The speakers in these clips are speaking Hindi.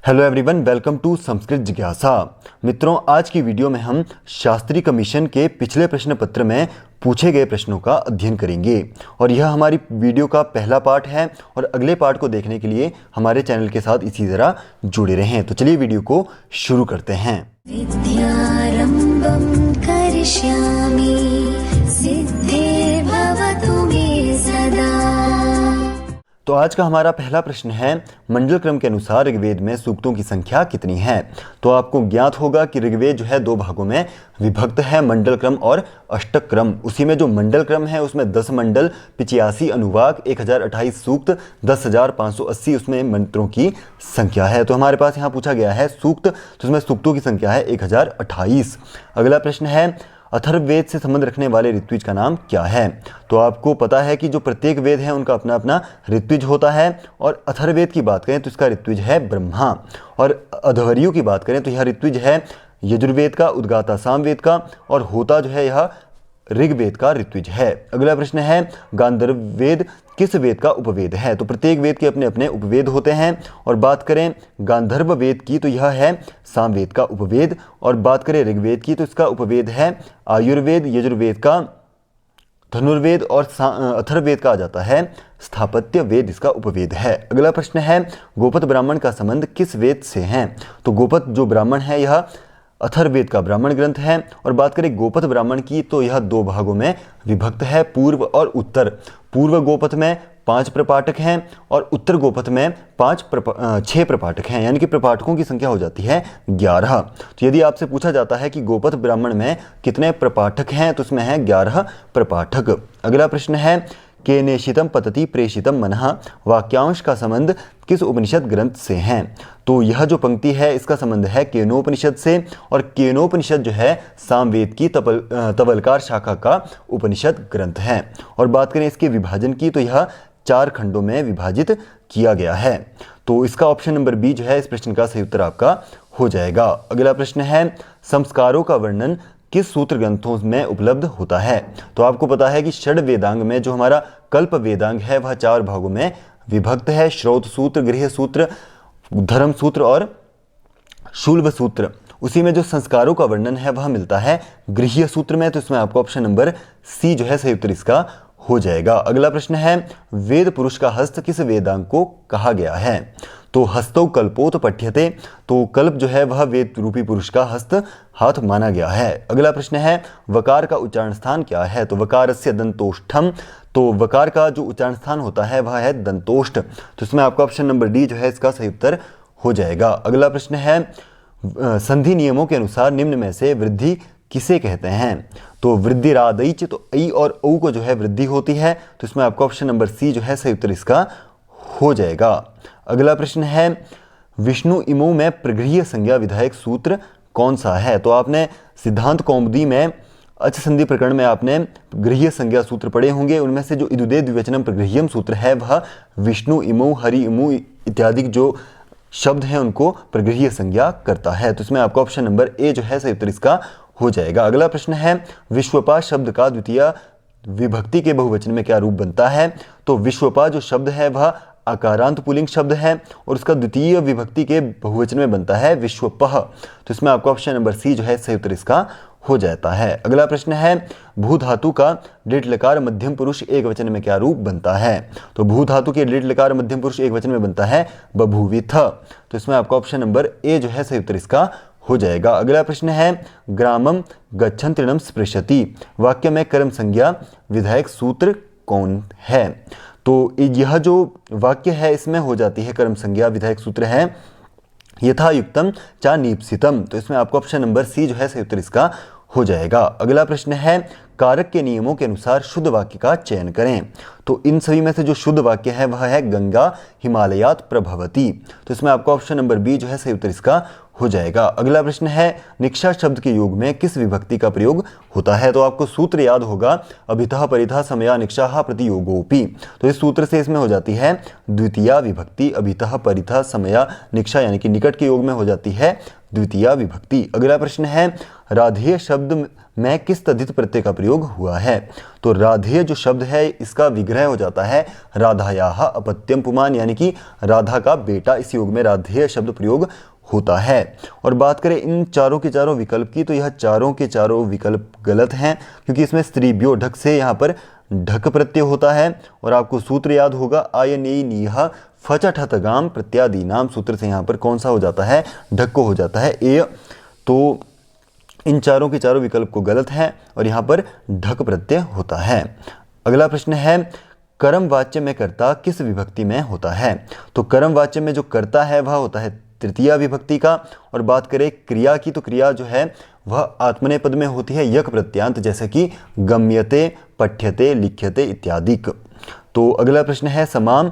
Hello everyone, welcome to Sanskrit जिज्ञासा। मित्रों, आज की वीडियो में हम शास्त्री कमीशन के पिछले प्रश्न पत्र में पूछे गए प्रश्नों का अध्ययन करेंगे और यह हमारी वीडियो का पहला पार्ट है। और अगले पार्ट को देखने के लिए हमारे चैनल के साथ इसी तरह जुड़े रहें। तो चलिए वीडियो को शुरू करते हैं। विद्यारम्भं करिष्यामि सिद्धिर्भवतु मे सदा। तो आज का हमारा पहला प्रश्न है, मंडल क्रम के अनुसार ऋग्वेद में सूक्तों की संख्या कितनी है। तो आपको ज्ञात होगा कि ऋग्वेद जो है दो भागों में विभक्त है, मंडल क्रम और अष्टक क्रम। उसी में जो मंडल क्रम है उसमें 10 मंडल, 85 अनुवाक, 1028 सूक्त, 10,580 उसमें मंत्रों की संख्या है। तो हमारे पास यहाँ पूछा गया है सूक्त, तो उसमें सूक्तों की संख्या है 1028। अगला प्रश्न है, अथर्ववेद से संबंध रखने वाले ऋत्विज का नाम क्या है। तो आपको पता है कि जो प्रत्येक वेद है उनका अपना अपना ऋत्विज होता है। और अथर्ववेद की बात करें तो इसका ऋत्विज है ब्रह्मा, और अध्वर्यु की बात करें तो यह ऋत्विज है यजुर्वेद का, उद्गाता सामवेद का, और होता जो है यह ऋग्वेद का ऋत्विज है। अगला प्रश्न है, गांधर्व वेद किस वेद का उपवेद है। तो प्रत्येक वेद के अपने अपने उपवेद होते हैं। और बात करें गांधर्व वेद की तो यह है सामवेद का उपवेद, और बात करें ऋग्वेद की तो इसका उपवेद है आयुर्वेद, यजुर्वेद का धनुर्वेद, और अथर्ववेद का आ जाता है स्थापत्य वेद, इसका उपवेद है। अगला प्रश्न है, गोपत ब्राह्मण का संबंध किस वेद से है। तो गोपत जो ब्राह्मण है यह अथर्ववेद का ब्राह्मण ग्रंथ है। और बात करें गोपत ब्राह्मण की तो यह दो भागों में विभक्त है, पूर्व और उत्तर। पूर्व गोपत में 5 प्रपाठक हैं और उत्तर गोपत में 6 प्रपाठक हैं, यानी कि प्रपाठकों की संख्या हो जाती है 11। तो यदि आपसे पूछा जाता है कि गोपत ब्राह्मण में कितने प्रपाठक हैं तो उसमें है 11 प्रपाठक। अगला प्रश्न है, केनेशितम पतति प्रेषितम मनः वाक्यांश का संबंध किस उपनिषद ग्रंथ से है। तो यह जो पंक्ति है इसका संबंध है केनोपनिषद से, और केनोपनिषद जो है सामवेद की तवलकार शाखा का उपनिषद ग्रंथ है। और बात करें इसके विभाजन की तो यह 4 खंडों में विभाजित किया गया है। तो इसका ऑप्शन नंबर बी जो है इस प्रश्न का सही उत्तर आपका हो जाएगा। अगला प्रश्न है, संस्कारों का वर्णन किस सूत्र ग्रंथों में उपलब्ध होता है। तो आपको पता है कि षड वेदांग में जो हमारा कल्प वेदांग है वह 4 भागों में विभक्त है, श्रौत सूत्र, गृह सूत्र, धर्म सूत्र और शूल्ब सूत्र। उसी में जो संस्कारों का वर्णन है वह मिलता है गृह्य सूत्र में। तो इसमें आपको ऑप्शन नंबर सी जो है सही उत्तर इसका हो जाएगा। अगला प्रश्न है, वेद पुरुष का हस्त किस वेदांग को कहा गया है। तो हस्तौ कल्पोत पठ्यते, तो कल्प जो है वह वेद रूपी पुरुष का हस्त हाथ माना गया है। अगला प्रश्न है, वकार का उच्चारण स्थान क्या है। तो वकारस्य दंतोष्ठम, तो वकार का जो उच्चारण स्थान होता है वह है दंतोष्ठ। तो इसमें आपका ऑप्शन नंबर डी जो है इसका सही उत्तर हो जाएगा। अगला प्रश्न है, संधि नियमों के अनुसार निम्न में से वृद्धि किसे कहते हैं। तो वृद्धिरादैच, तो ऐ और औ को जो है वृद्धि होती है। तो इसमें आपका ऑप्शन नंबर सी जो है सही उत्तर इसका हो जाएगा। अगला प्रश्न है, विष्णु इमो में प्रगृह्य संज्ञा विधायक सूत्र कौन सा है। तो आपने सिद्धांत कौमुदी में अच संधि प्रकरण में आपने गृह्य संज्ञा सूत्र पढ़े होंगे। उनमें से जो इदुदे द्विवचनम प्रगृह्यम सूत्र है वह विष्णु इमो, हरि इमो इत्यादि जो शब्द हैं उनको प्रगृह्य संज्ञा करता है। तो इसमें आपका ऑप्शन नंबर ए जो है सही उत्तर इसका हो जाएगा। अगला प्रश्न है, विश्वपा शब्द का द्वितीय विभक्ति के बहुवचन में क्या रूप बनता है। तो विश्वपा जो शब्द है वह आकारांत पुल्लिंग शब्द है और उसका द्वितीय विभक्ति के बहुवचन में बनता है विश्वपः। तो इसमें आपका ऑप्शन नंबर सी जो है सही उत्तर इसका हो जाता है। अगला प्रश्न है, भू धातु का लिट लकार मध्यम पुरुष एक वचन में क्या रूप बनता है। तो भू धातु के लिट लकार मध्यम पुरुष एक वचन में बनता है बभूविथ। तो इसमें आपका ऑप्शन नंबर ए जो है सही उत्तर इसका हो जाएगा। अगला प्रश्न है, ग्रामम गच्छन् तृणम स्पृशति वाक्य में कर्म संज्ञा विधायक सूत्र कौन है। तो यह जो वाक्य है इसमें हो जाती है कर्म संज्ञा विधायक सूत्र है यथायुक्तम चा नीप्सितम। तो इसमें आपको ऑप्शन नंबर सी जो है सही उत्तर इसका हो जाएगा। अगला प्रश्न है, कारक के नियमों के अनुसार शुद्ध वाक्य का चयन करें। तो इन सभी में से जो शुद्ध वाक्य है वह है गंगा हिमालयात प्रभवती। तो इसमें आपका ऑप्शन नंबर बी जो है सही उत्तर इसका हो जाएगा। अगला प्रश्न है, निक्षा शब्द के योग में किस विभक्ति का प्रयोग होता है। तो आपको सूत्र याद होगा, अभितः परितः समया निक्षाः प्रतियोगोपि। तो इस सूत्र से इसमें हो जाती है द्वितीया विभक्ति, अभितः परितः समया निक्षा, यानी कि निकट के योग में हो जाती है द्वितीया विभक्ति। अगला प्रश्न है, राधेय शब्द में किस तद्धित प्रत्यय का प्रयोग हुआ है। तो राधेय जो शब्द है इसका विग्रह हो जाता है राधायाः अपत्यम पुमान्, यानी कि राधा का बेटा। इस योग में राधेय शब्द प्रयोग होता है। और बात करें इन चारों के चारों विकल्प की, तो यह चारों के चारों विकल्प गलत हैं, क्योंकि इसमें स्त्रीभ्यो ढक से यहाँ पर ढक प्रत्यय होता है। और आपको सूत्र याद होगा आयनेय नीह फचठतगाम प्रत्यादि नाम सूत्र से यहाँ पर कौन सा हो जाता है, ढक को हो जाता है ए। तो इन चारों के चारों विकल्प को गलत है और यहाँ पर ढक प्रत्यय होता है। अगला प्रश्न है कर्म वाच्य में कर्ता किस विभक्ति में होता है। तो कर्म वाच्य में जो कर्ता है वह होता है तृतीया विभक्ति का। और बात करें क्रिया की, तो क्रिया जो है वह आत्मनेपद में होती है यक प्रत्यांत, जैसे कि गम्यते, पठ्यते, लिख्यते इत्यादि। तो अगला प्रश्न है समाम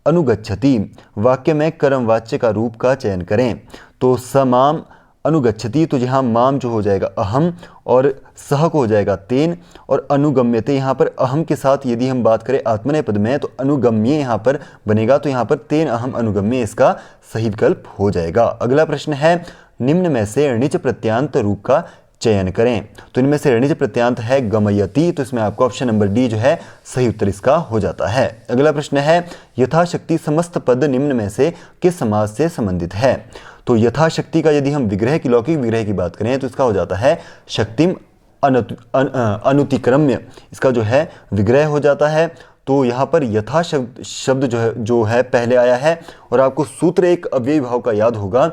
अनुगच्छति वाक्य में कर्म वाच्य का रूप का चयन करें। तो समाम अनुगच्छति, तो यहाँ माम जो हो जाएगा अहम और सह को हो जाएगा तेन, और अनुगम्यते यहाँ पर अहम के साथ यदि हम बात करें आत्मनेपद में तो अनुगम्य यहाँ पर बनेगा, तो यहाँ पर तेन अहम अनुगम्य इसका सही विकल्प हो जाएगा। अगला प्रश्न है निम्न में से ऋणिज प्रत्यांत रूप का चयन करें। तो इनमें से ऋणिज प्रत्यांत है गमयति, तो इसमें आपको ऑप्शन नंबर डी जो है सही उत्तर इसका हो जाता है। अगला प्रश्न है यथाशक्ति समस्त पद निम्न में से किस समास से संबंधित है। तो यथाशक्ति का यदि हम विग्रह की लौकिक विग्रह की बात करें तो इसका हो जाता है शक्तिम अनुतिक्रम्य, इसका जो है विग्रह हो जाता है। तो यहाँ पर यथा शब्द जो है पहले आया है। और आपको सूत्र एक अव्ययी भाव का याद होगा,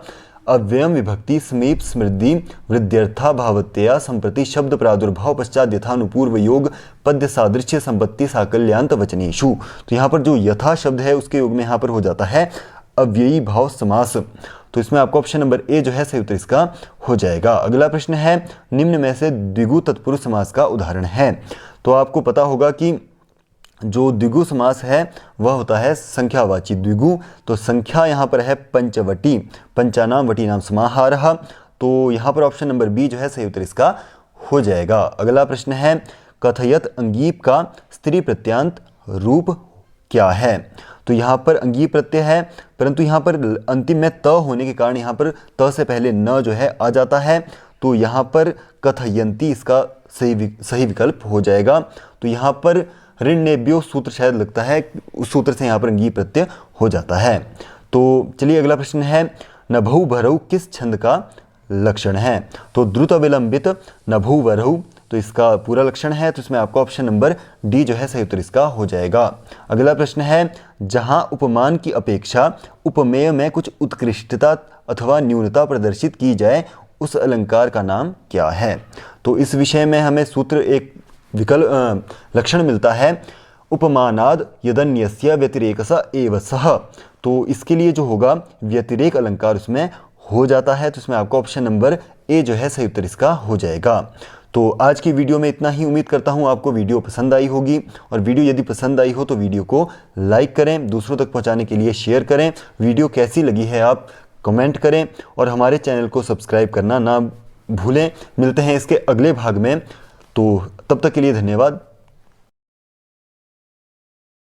अव्ययम विभक्ति समीप स्मृति वृद्ध्यर्था भावत्या संप्रति शब्द प्रादुर्भाव पश्चात यथानुपूर्व योग पद्य सादृश्य संपत्ति साकल्यांत वचनेषु। तो यहाँ पर जो यथा शब्द है उसके योग में यहाँ पर हो जाता है अव्ययी भाव समास। तो इसमें आपको ऑप्शन नंबर ए जो है सही उत्तर इसका हो जाएगा। अगला प्रश्न है निम्न में से द्विगु तत्पुरुष समास का उदाहरण है। तो आपको पता होगा कि जो द्विगु समास है वह होता है संख्यावाची द्विगु। तो संख्या यहाँ पर है पंचवटी, पंचानाम वटी नाम समाहारः। तो यहाँ पर ऑप्शन नंबर बी जो है सही उत्तर इसका हो जाएगा। अगला प्रश्न है कथयत अंगीप का स्त्री प्रत्यांत रूप क्या है। तो यहाँ पर अंगी प्रत्यय है, परंतु यहाँ पर अंतिम में त होने के कारण यहाँ पर त से पहले न जो है आ जाता है। तो यहाँ पर कथयंती इसका सही विकल्प हो जाएगा। तो यहाँ पर ऋण्येभ्यो सूत्र शायद लगता है, उस सूत्र से यहाँ पर अंगी प्रत्यय हो जाता है। तो चलिए अगला प्रश्न है नभौ भरौ किस छंद का लक्षण है। तो द्रुत विलंबित नभौ वरौ, तो इसका पूरा लक्षण है। तो इसमें आपका ऑप्शन नंबर डी जो है सही उत्तर इसका हो जाएगा। अगला प्रश्न है जहां उपमान की अपेक्षा उपमेय में कुछ उत्कृष्टता अथवा न्यूनता प्रदर्शित की जाए उस अलंकार का नाम क्या है। तो इस विषय में हमें सूत्र एक लक्षण मिलता है उपमानाद यदन्यस्य व्यतिरेकस एव सह। तो इसके लिए जो होगा व्यतिरेक अलंकार उसमें हो जाता है। तो इसमें आपका ऑप्शन नंबर ए जो है सही उत्तर इसका हो जाएगा। तो आज की वीडियो में इतना ही। उम्मीद करता हूँ आपको वीडियो पसंद आई होगी, और वीडियो यदि पसंद आई हो तो वीडियो को लाइक करें, दूसरों तक पहुँचाने के लिए शेयर करें। वीडियो कैसी लगी है आप कमेंट करें, और हमारे चैनल को सब्सक्राइब करना ना भूलें। मिलते हैं इसके अगले भाग में, तो तब तक के लिए धन्यवाद।